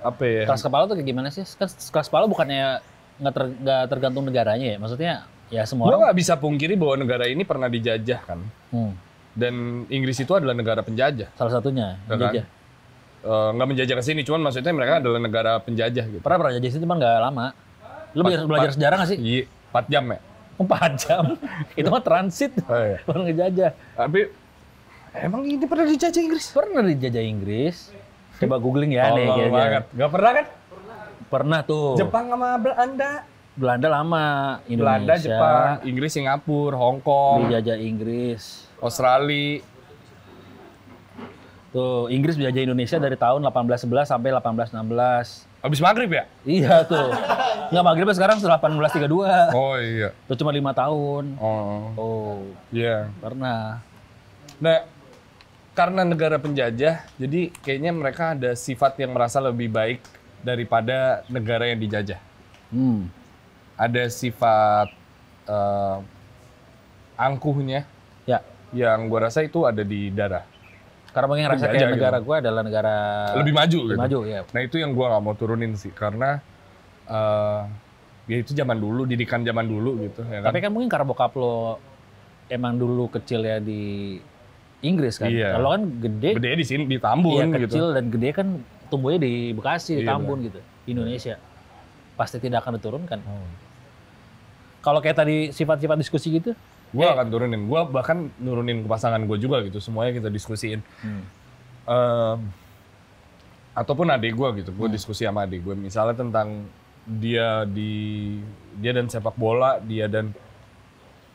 Apa ya? Keras kepala tuh kayak gimana sih? Keras kepala bukannya nggak tergantung negaranya ya? Maksudnya ya semua Gue orang. nggak bisa pungkiri bahwa negara ini pernah dijajah kan. Dan Inggris itu adalah negara penjajah. Salah satunya Kan? penjajah. Nggak menjajah ke sini, cuman maksudnya mereka adalah negara penjajah gitu. Pernah jajah sih cuman nggak lama. Lu belajar sejarah nggak sih? Iya, 4 jam ya. 4 jam. Itu mah transit. Oh, iya. Baru ngejajah. Tapi emang ini pernah dijajah Inggris? Pernah dijajah Inggris. Coba googling ya nih. Tolol banget. Gak pernah kan? Pernah tuh. Jepang sama Belanda. Belanda lama. Indonesia. Belanda, Jepang, Inggris, Singapura, Hong Kong, Dijajah Inggris. Australia. Tuh, Inggris dijajah Indonesia dari tahun 1811 sampai 1816. Habis maghrib ya? Iya tuh. Nggak maghrib sekarang 1832. Oh iya. Itu cuma 5 tahun. Oh Oh, iya. pernah. Nah, karena negara penjajah, jadi kayaknya mereka ada sifat yang merasa lebih baik daripada negara yang dijajah. Ada sifat angkuhnya Ya, yang gua rasa itu ada di darah. karena mungkin rasa Penjajah kayak negara gitu. gue adalah negara Lebih maju lebih gitu. maju ya. Nah itu yang gua nggak mau turunin sih, karena ya itu zaman dulu, didikan zaman dulu gitu. Ya kan? Tapi kan mungkin karena bokap lo emang dulu kecil ya di Inggris kan. Iya. Kalau kan gede, Gede di sini, di Tambun iya, gitu. kecil dan gede kan tumbuhnya di Bekasi, di Iya, Tambun gitu. Indonesia. Pasti tidak akan diturunkan. Kalau kayak tadi sifat-sifat diskusi gitu, Gue akan turunin. Gue bahkan nurunin ke pasangan gue juga gitu. Semuanya kita diskusiin. Ataupun adik gue gitu. Gue diskusi sama adik gue. Misalnya tentang dia dan sepak bola, dia dan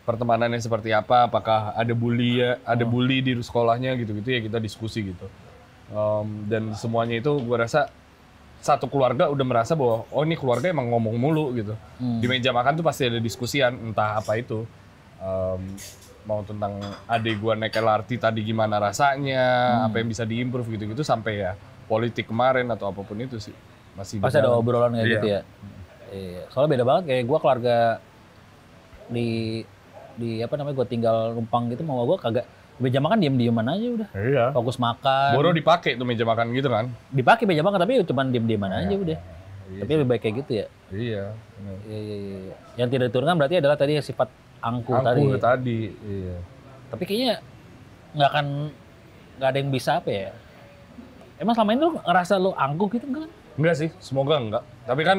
pertemanannya seperti apa. Apakah ada bully di sekolahnya gitu-gitu ya kita diskusi gitu. Dan semuanya itu gue rasa satu keluarga udah merasa bahwa oh ini keluarga emang ngomong mulu gitu. Di meja makan tuh pasti ada diskusian entah apa itu. Mau tentang adik gua naik LRT tadi gimana rasanya, apa yang bisa diimprove gitu-gitu sampai ya politik kemarin atau apapun itu sih masih pasti ada berjalan. obrolan kayak Iya. gitu ya. Iya. Soalnya beda banget kayak gue keluarga di apa namanya gue tinggal numpang gitu mau gue kagak meja makan diem-dieman aja udah. Iya. Fokus makan. Boro dipakai tuh meja makan gitu kan? Dipakai meja makan tapi cuman diem-dieman aja udah. Iya. Tapi lebih baik kayak gitu ya. Iya. Iya. Yang tidak diturunkan berarti adalah tadi sifat angkuh tadi. Angkuh tadi. Iya. Tapi kayaknya nggak ada yang bisa apa ya. Emang selama ini lu ngerasa lu angkuh gitu enggak kan? Enggak sih, semoga enggak. Tapi kan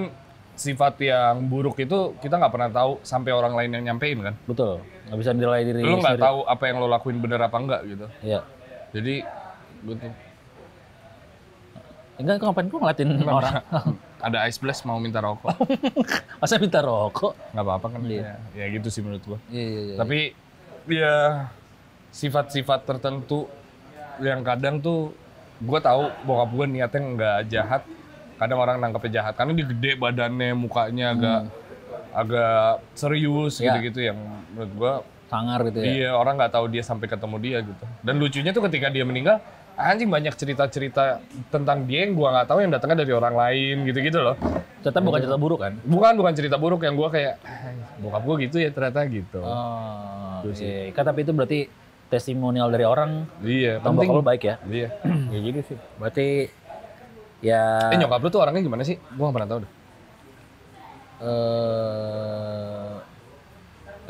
sifat yang buruk itu kita nggak pernah tahu sampai orang lain yang nyampein kan. Betul. Nggak bisa nilai diri Lu nggak sendiri. tahu apa yang lo lakuin bener apa enggak gitu. Iya. Jadi gitu. Enggak, kok ngapain gua ngeliatin orang? Ada ice blast mau minta rokok. Masa minta rokok? Nggak apa-apa kan. Iya. Ya gitu sih menurut gua. Iya. Tapi ya sifat-sifat tertentu yang kadang tuh gue tahu bokap gue niatnya nggak jahat, kadang orang nangkepnya jahat karena dia gede badannya, mukanya agak serius Ya. gitu-gitu yang menurut gue Sangar gitu ya. iya orang nggak tahu dia sampai ketemu dia gitu. Dan lucunya tuh ketika dia meninggal anjing banyak cerita-cerita tentang dia yang gue nggak tahu yang datangnya dari orang lain gitu-gitu loh. Ternyata bukan cerita buruk kan? Bukan cerita buruk yang gue kayak bokap gue gitu ya ternyata gitu. Oh, Gitu sih. iya. Kan tapi itu berarti testimonial dari orang Iya, tambah penting. kalau baik ya. Iya, ya gitu sih. Berarti ya Nyokap lu tuh orangnya gimana sih? Gua gak pernah tahu deh.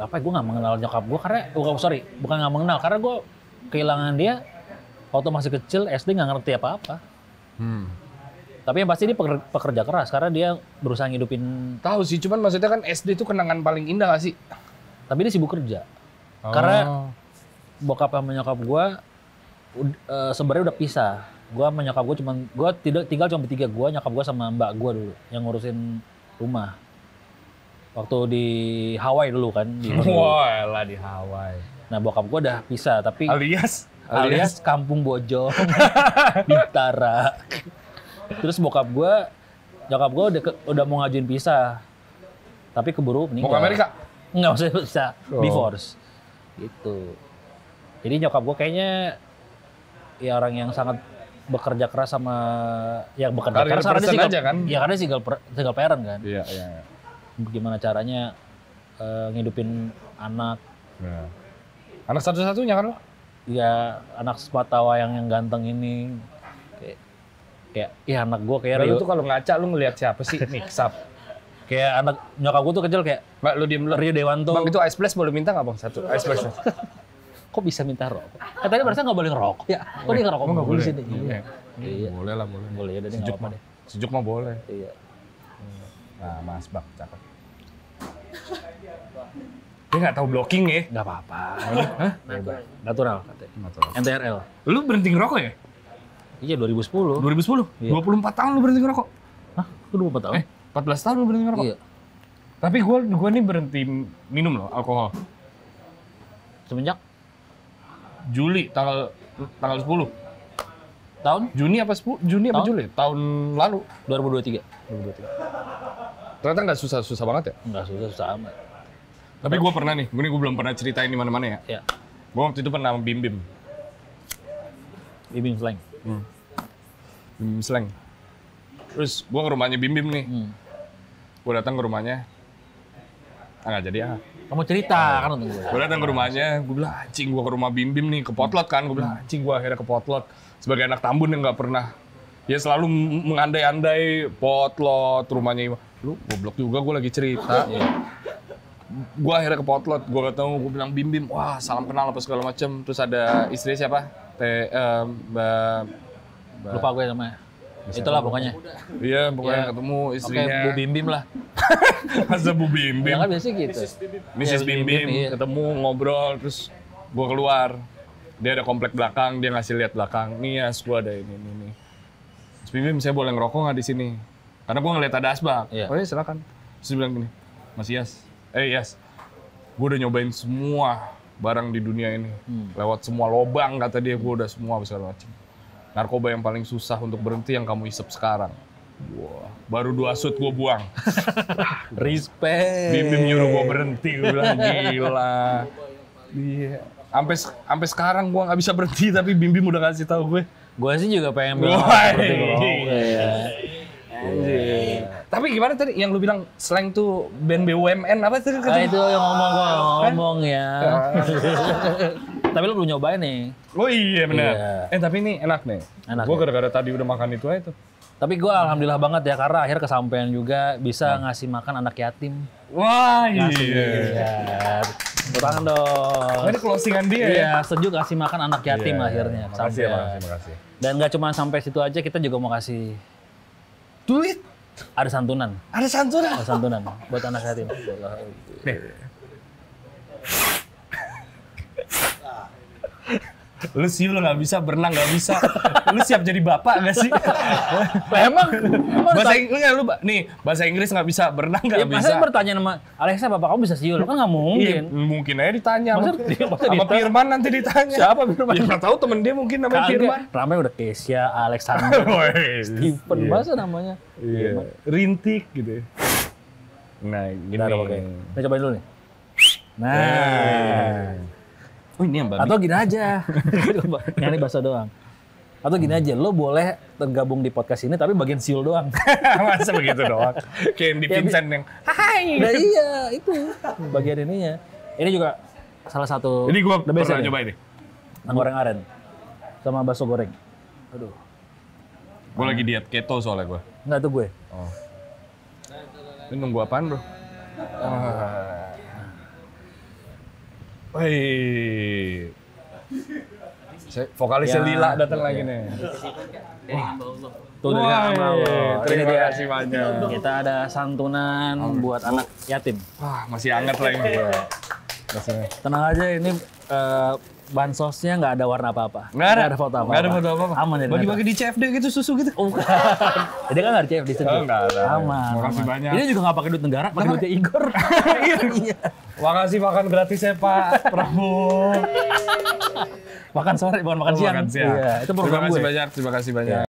apa gue nggak mengenal nyokap gue karena bukan nggak mengenal karena gue kehilangan dia waktu masih kecil SD nggak ngerti apa-apa. Tapi yang pasti dia pekerja keras karena dia berusaha ngidupin. Tahu sih, cuman maksudnya kan SD itu kenangan paling indah gak sih? Tapi dia sibuk kerja. Karena bokap sama nyokap gue sebenarnya udah pisah. Gue sama nyokap gue tinggal cuma bertiga, gue, nyokap gue sama mbak gue dulu yang ngurusin rumah. Waktu di Hawaii dulu kan. Wah, lah di Hawaii. Nah bokap gue udah pisah tapi Alias alias kampung bojong di utara. Terus nyokap gue udah mau ngajuin pisah, tapi keburu meninggal. Mau ke Amerika? Nggak usah bisa divorce, gitu. Jadi nyokap gue kayaknya ya orang yang sangat bekerja keras sama yang bekerja keras karena dia single, kan? Ya karena single parent kan. Iya. Gimana caranya ngidupin anak? Ya. Anak satu-satunya kan lo? Ya anak sepatawayang yang ganteng ini kayak ya anak gue kayak Lu tuh kalau ngaca lu ngelihat siapa sih? Mixup. kayak anak nyokap gue tuh kecil kayak Mbak, lu diem lu. Rio Dewanto. Bang, itu ice blast boleh minta nggak bang? Satu ice blast. Kok bisa minta rokok? Katanya barusan nggak boleh ngerokok ya? Kok dia ngerokok nggak boleh sini? Iya. Boleh lah, boleh. Boleh ya, jadi nggak apa-apa deh. Sejuk mah boleh. Iya. Nah, Mas Bak, cakep. Dia nggak tahu blocking ya? Nggak apa-apa. Hah? Natural katanya. NTRL. Lu berhenti ngerokok ya? Iya 2010. 2010? Iya. 24 tahun lu berhenti ngerokok? Hah? Itu 24 tahun? 14 tahun lu berhenti ngerokok? Iya. Tapi gua nih berhenti minum loh, alkohol. Semenjak Juli tanggal 10. tahun Juni apa 10? Juni apa Tahun? Juli? Tahun lalu. 2023. Ternyata nggak susah banget ya? Enggak susah amat. Tapi gue pernah nih, gue belum pernah ceritain di mana-mana ya. Ya. Gue waktu itu pernah sama Bim Bim Bim slang. Slang. Terus gue ke rumahnya Bim Bim nih. Gue datang ke rumahnya. Nggak jadi ah. Kamu cerita kan untuk gue. Gue datang ke rumahnya, gue bilang anjing gue ke rumah Bim Bim nih, ke Potlot kan. Gue bilang anjing gue akhirnya ke Potlot. Sebagai anak Tambun yang nggak pernah. Ya selalu mengandai-andai Potlot, rumahnya. Lu goblok juga, gue lagi cerita. Gue akhirnya ke Potlot, gue ketemu, gue bilang Bim Bim, wah salam kenal apa segala macem. Terus ada istri siapa? Mbak Lupa gue namanya. Itulah pokoknya. Iya, pokoknya ketemu istrinya. Oke, Bu Bim Bim lah. Masa Bu Bim Bim? Ya kan biasanya gitu. Mrs. Ya, Bim Bim, iya. ketemu, ngobrol, terus gue keluar. Dia ada komplek belakang, dia ngasih lihat belakang. Nih Yas, gue ada ini. Terus Bim Bim, saya boleh ngerokok nggak di sini? Karena gue ngeliat ada asbak. Iya. Oh iya silakan. Terus dia bilang gini, Mas Yas, Yas, gue udah nyobain semua barang di dunia ini. Lewat semua lobang, kata dia, gue udah semua segala macam. Narkoba yang paling susah untuk berhenti yang kamu isep sekarang. Wah, baru 2 shoot gue buang. Respect. Bim Bim nyuruh gue berhenti, gue bilang gila. Iya. Sampai sekarang gue nggak bisa berhenti, tapi Bim Bim udah kasih tahu gue. Gue sih juga pengen bilang Wah, seperti gue. iya. Tapi gimana tadi yang lu bilang slang tuh band BUMN apa tadi? Nah, itu yang ngomong ya. Tapi lu belum nyobain nih. Oh iya benar. Iya. Tapi ini enak nih. Enak Gue ya? gara-gara tadi udah makan itu aja tuh. Tapi gue alhamdulillah banget ya karena akhirnya kesampaian juga bisa ngasih makan anak yatim. Wah iya. Iya. Tepuk tangan dong. Ini closingan dia ya. Iya, sejuk kasih makan anak yatim akhirnya. Makasih, Sampai. makasih. Dan nggak cuma sampai situ aja, kita juga mau kasih Duit? ada santunan. Ada santunan? Ada santunan buat anak yatim. Nih. Lu siul nggak bisa, berenang nggak bisa. Lu siap jadi bapak nggak sih? Emang bahasa Inggris lu nih bahasa Inggris nggak bisa, berenang nggak ya, bisa. masa bertanya sama Alexa, bapak kamu bisa siul? Kan nggak Iya, mungkin. mungkin aja ditanya. Masa sama ditanya? Firman nanti ditanya. Siapa Firman? Ya nggak tahu temen dia mungkin namanya Firman. Ramai udah Kesia, Alexander, Wih, Steven, masa namanya? Iya. Rintik gitu. Nah, gini. Bentar, oke. Kita cobain dulu nih. Nah. Oh ini yang babi. Atau gini aja. Ini bahasa doang. Atau gini aja, lo boleh tergabung di podcast ini tapi bagian siul doang. Masa begitu doang? Kayak yang di Vincent yang hai. Nah iya, itu bagian ininya. Ini juga salah satu Ini gua the best pernah ya. coba ini. Nang goreng aren. Sama bakso goreng. Aduh. Gue lagi diet keto soalnya gue. Enggak, itu gue. Oh. Ini nunggu apaan bro? Wih. Vokalisnya Ya. Lila datang lagi nih. Dari hamba Allah. Tuh dari hamba Allah. Ini Terima dia. kasih banyak. Kita ada santunan buat anak yatim. Wah, masih hangat lah ini. Rasanya. Tenang aja, ini bansosnya nggak ada warna apa-apa. Nggak ada foto apa-apa. Nggak ada foto apa-apa. Aman ya. Bagi-bagi di CFD gitu susu gitu. Oh, bukan. Jadi kan nggak ada CFD di Oh, nggak ada. Aman. Makasih aman. banyak. Ini juga nggak pakai duit negara, pakai duitnya Igor. Iya. Makasih makan gratisnya Pak Prabowo. Makan sore, bukan makan siang. Makan siang. Iya, itu program Terima kasih gue. banyak, terima kasih banyak.